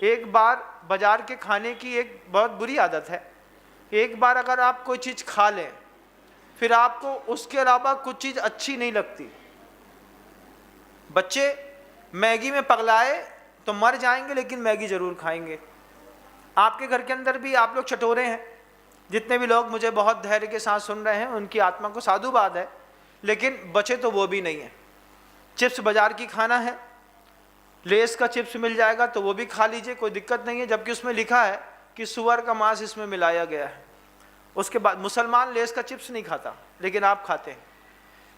एक बार बाजार के खाने की एक बहुत बुरी आदत है, एक बार अगर आप कोई चीज़ खा लें फिर आपको उसके अलावा कुछ चीज़ अच्छी नहीं लगती। बच्चे मैगी में पगलाए तो मर जाएंगे लेकिन मैगी ज़रूर खाएंगे। आपके घर के अंदर भी आप लोग चटोरे हैं, जितने भी लोग मुझे बहुत धैर्य के साथ सुन रहे हैं उनकी आत्मा को साधुवाद है, लेकिन बचे तो वो भी नहीं है। चिप्स बाजार की खाना है, लेस का चिप्स मिल जाएगा तो वो भी खा लीजिए, कोई दिक्कत नहीं है, जबकि उसमें लिखा है कि सुअर का मांस इसमें मिलाया गया है। उसके बाद मुसलमान लेस का चिप्स नहीं खाता, लेकिन आप खाते हैं।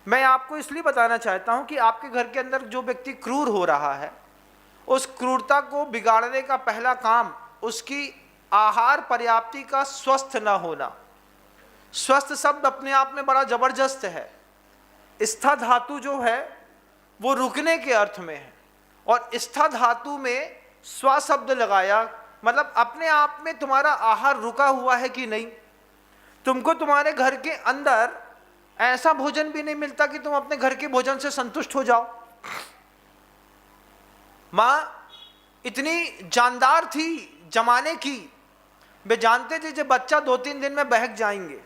मैं आपको इसलिए बताना चाहता हूं कि आपके घर के अंदर जो व्यक्ति क्रूर हो रहा है, उस क्रूरता को बिगाड़ने का पहला काम उसकी आहार पर्याप्ति का स्वस्थ न होना। स्वस्थ शब्द अपने आप में बड़ा जबरदस्त है। स्था धातु जो है वो रुकने के अर्थ में है, और स्था धातु में स्व शब्द लगाया, मतलब अपने आप में तुम्हारा आहार रुका हुआ है कि नहीं। तुमको तुम्हारे घर के अंदर ऐसा भोजन भी नहीं मिलता कि तुम अपने घर के भोजन से संतुष्ट हो जाओ। माँ इतनी जानदार थी जमाने की, वे जानते थे जब बच्चा 2-3 दिन में बहक जाएंगे।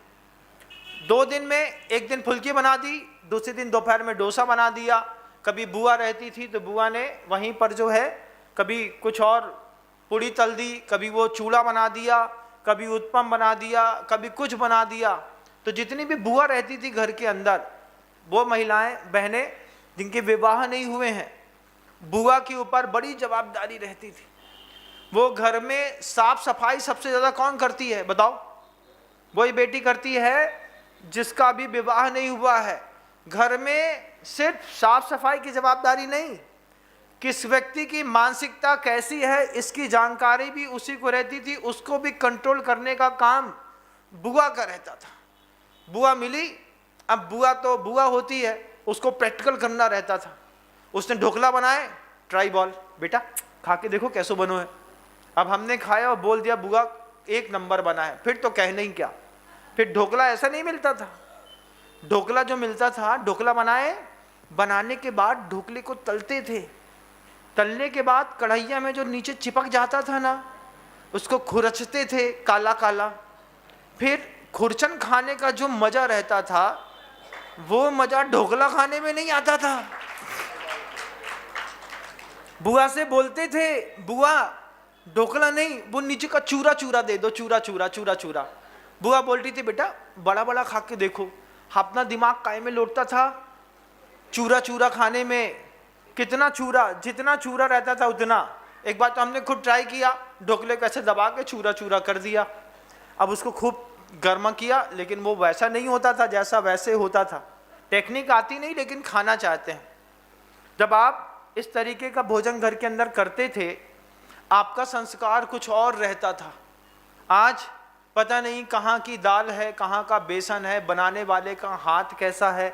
2 दिन में एक दिन फुल्की बना दी, दूसरे दिन दोपहर में डोसा बना दिया। कभी बुआ रहती थी तो बुआ ने वहीं पर जो है कभी कुछ और पूड़ी तल दी, कभी वो चूड़ा बना दिया, कभी उत्पम बना दिया, कभी कुछ बना दिया। तो जितनी भी बुआ रहती थी घर के अंदर, वो महिलाएं बहनें जिनके विवाह नहीं हुए हैं, बुआ के ऊपर बड़ी जवाबदारी रहती थी। वो घर में साफ सफाई सबसे ज़्यादा कौन करती है बताओ? वही बेटी करती है जिसका अभी विवाह नहीं हुआ है। घर में सिर्फ साफ सफाई की जवाबदारी नहीं, किस व्यक्ति की मानसिकता कैसी है इसकी जानकारी भी उसी को रहती थी। उसको भी कंट्रोल करने का काम बुआ का रहता था। बुआ मिली, अब बुआ तो बुआ होती है, उसको प्रैक्टिकल करना रहता था। उसने ढोकला बनाए, ट्राई बॉल बेटा खा के देखो कैसो बनो है। अब हमने खाया और बोल दिया बुआ 1 नंबर बना है, फिर तो कहने ही क्या। फिर ढोकला ऐसा नहीं मिलता था। ढोकला जो मिलता था, ढोकला बनाने के बाद ढोकले को तलते थे। तलने के बाद कढ़ैया में जो नीचे चिपक जाता था ना, उसको खुरचते थे काला काला। फिर खुरचन खाने का जो मजा रहता था, वो मजा ढोकला खाने में नहीं आता था। बुआ से बोलते थे बुआ ढोकला नहीं, वो नीचे का चूरा चूरा दे दो, चूरा चूरा चूरा चूरा। बुआ बोलती थी बेटा बड़ा बड़ा खा के देखो। अपना दिमाग काय में लौटता था चूरा चूरा खाने में। कितना चूरा, जितना चूरा रहता था उतना। एक बार तो हमने खुद ट्राई किया, ढोकले को ऐसे दबा के चूरा चूरा कर दिया। अब उसको खूब गर्मा किया, लेकिन वो वैसा नहीं होता था जैसा वैसे होता था। टेक्निक आती नहीं, लेकिन खाना चाहते हैं। जब आप इस तरीके का भोजन घर के अंदर करते थे, आपका संस्कार कुछ और रहता था। आज पता नहीं कहाँ की दाल है, कहाँ का बेसन है, बनाने वाले का हाथ कैसा है,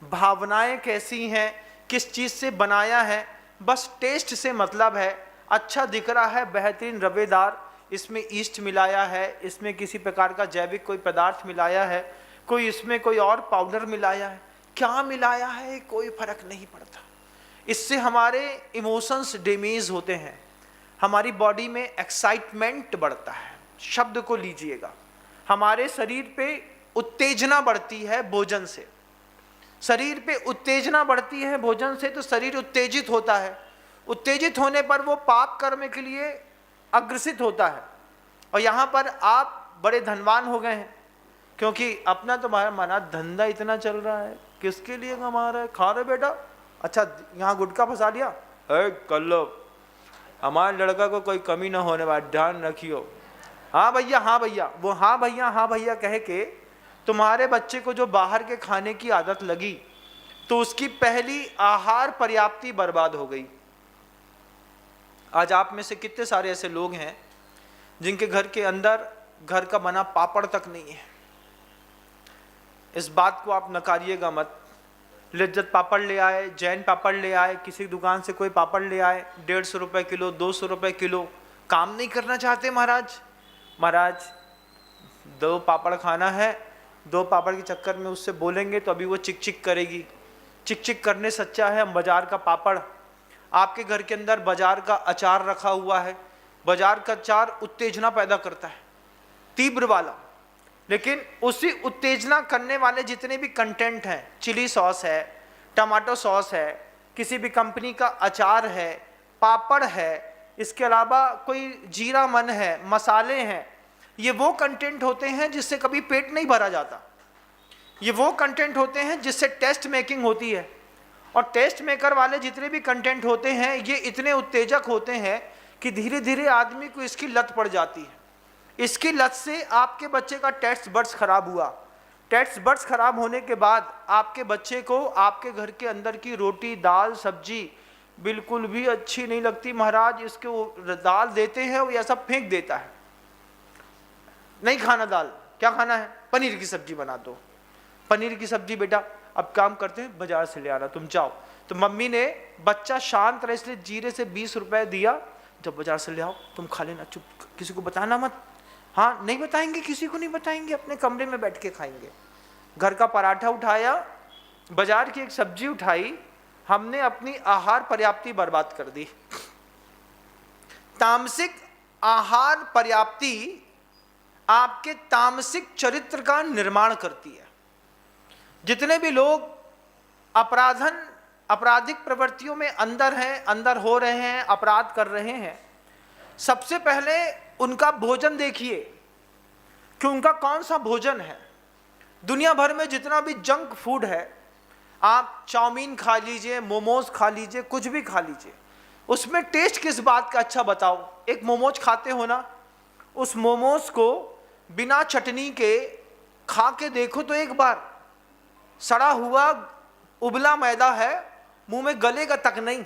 भावनाएं कैसी हैं, किस चीज़ से बनाया है, बस टेस्ट से मतलब है। अच्छा दिख रहा है, बेहतरीन रवेदार, इसमें ईस्ट मिलाया है, इसमें किसी प्रकार का जैविक कोई पदार्थ मिलाया है, कोई इसमें कोई और पाउडर मिलाया है, क्या मिलाया है कोई फर्क नहीं पड़ता। इससे हमारे इमोशंस डैमेज होते हैं, हमारी बॉडी में एक्साइटमेंट बढ़ता है। शब्द को लीजिएगा, हमारे शरीर पे उत्तेजना बढ़ती है भोजन से। शरीर पे उत्तेजना बढ़ती है भोजन से, तो शरीर उत्तेजित होता है। उत्तेजित होने पर वो पाप कर्म के लिए अग्रसित होता है। और यहाँ पर आप बड़े धनवान हो गए हैं, क्योंकि अपना तुम्हारा मना धंधा इतना चल रहा है, किसके लिए कमा रहा है? खा रहे बेटा, अच्छा यहाँ गुटखा फंसा लिया, कर लो, हमारे लड़का को कोई कमी ना होने वाला, ध्यान रखियो। हाँ भैया हाँ भैया, वो हाँ भैया कह के तुम्हारे बच्चे को जो बाहर के खाने की आदत लगी, तो उसकी पहली आहार पर्याप्ति बर्बाद हो गई। आज आप में से कितने सारे ऐसे लोग हैं जिनके घर के अंदर घर का बना पापड़ तक नहीं है। इस बात को आप नकारिएगा मत। लिज्जत पापड़ ले आए, जैन पापड़ ले आए, किसी दुकान से कोई पापड़ ले आए, 150 रुपये किलो, 200 रुपये किलो। काम नहीं करना चाहते महाराज। 2 पापड़ खाना है, 2 पापड़ के चक्कर में उससे बोलेंगे तो अभी वो चिक चिक करेगी। चिक चिक करने सच्चा है हम बाजार का पापड़। आपके घर के अंदर बाजार का अचार रखा हुआ है, बाजार का अचार उत्तेजना पैदा करता है, तीव्र वाला। लेकिन उसी उत्तेजना करने वाले जितने भी कंटेंट हैं, चिली सॉस है, टमाटो सॉस है, किसी भी कंपनी का अचार है, पापड़ है, इसके अलावा कोई जीरा मन है, मसाले हैं, ये वो कंटेंट होते हैं जिससे कभी पेट नहीं भरा जाता। ये वो कंटेंट होते हैं जिससे टेस्ट मेकिंग होती है। और टेस्ट मेकर वाले जितने भी कंटेंट होते हैं ये इतने उत्तेजक होते हैं कि धीरे धीरे आदमी को इसकी लत पड़ जाती है। इसकी लत से आपके बच्चे का टेस्ट बड्स खराब हुआ। टेस्ट बड्स खराब होने के बाद आपके बच्चे को आपके घर के अंदर की रोटी, दाल, सब्जी बिल्कुल भी अच्छी नहीं लगती। महाराज इसको दाल देते हैं वो ऐसा फेंक देता है, नहीं खाना दाल, क्या खाना है, पनीर की सब्जी बना दो। पनीर की सब्जी बेटा अब काम करते हैं बाजार से ले आना, तुम जाओ। तो मम्मी ने बच्चा शांत रहे इसलिए जीरे से 20 रुपए दिया, जब बाजार से ले आओ तुम खा लेना, चुप, किसी को बताना मत। हाँ नहीं बताएंगे, किसी को नहीं बताएंगे, अपने कमरे में बैठ के खाएंगे। घर का पराठा उठाया, बाजार की एक सब्जी उठाई, हमने अपनी आहार पर्याप्ति बर्बाद कर दी। तामसिक आहार पर्याप्ति आपके तामसिक चरित्र का निर्माण करती है। जितने भी लोग आपराधिक प्रवृत्तियों में अंदर हो रहे हैं, अपराध कर रहे हैं, सबसे पहले उनका भोजन देखिए कि उनका कौन सा भोजन है। दुनिया भर में जितना भी जंक फूड है, आप चाउमीन खा लीजिए, मोमोज खा लीजिए, कुछ भी खा लीजिए, उसमें टेस्ट किस बात का अच्छा बताओ। एक मोमोज खाते हो ना, उस मोमोज को बिना चटनी के खा के देखो तो एक बार, सड़ा हुआ उबला मैदा है, मुंह में गलेगा तक नहीं,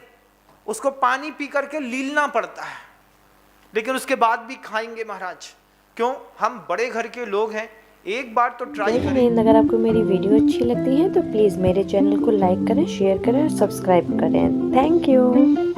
उसको पानी पी करके लीलना पड़ता है, लेकिन उसके बाद भी खाएंगे महाराज। क्यों? हम बड़े घर के लोग हैं, एक बार तो ट्राई करें। अगर आपको मेरी वीडियो अच्छी लगती है तो प्लीज़ मेरे चैनल को लाइक करें, शेयर करें और सब्सक्राइब करें। Thank you.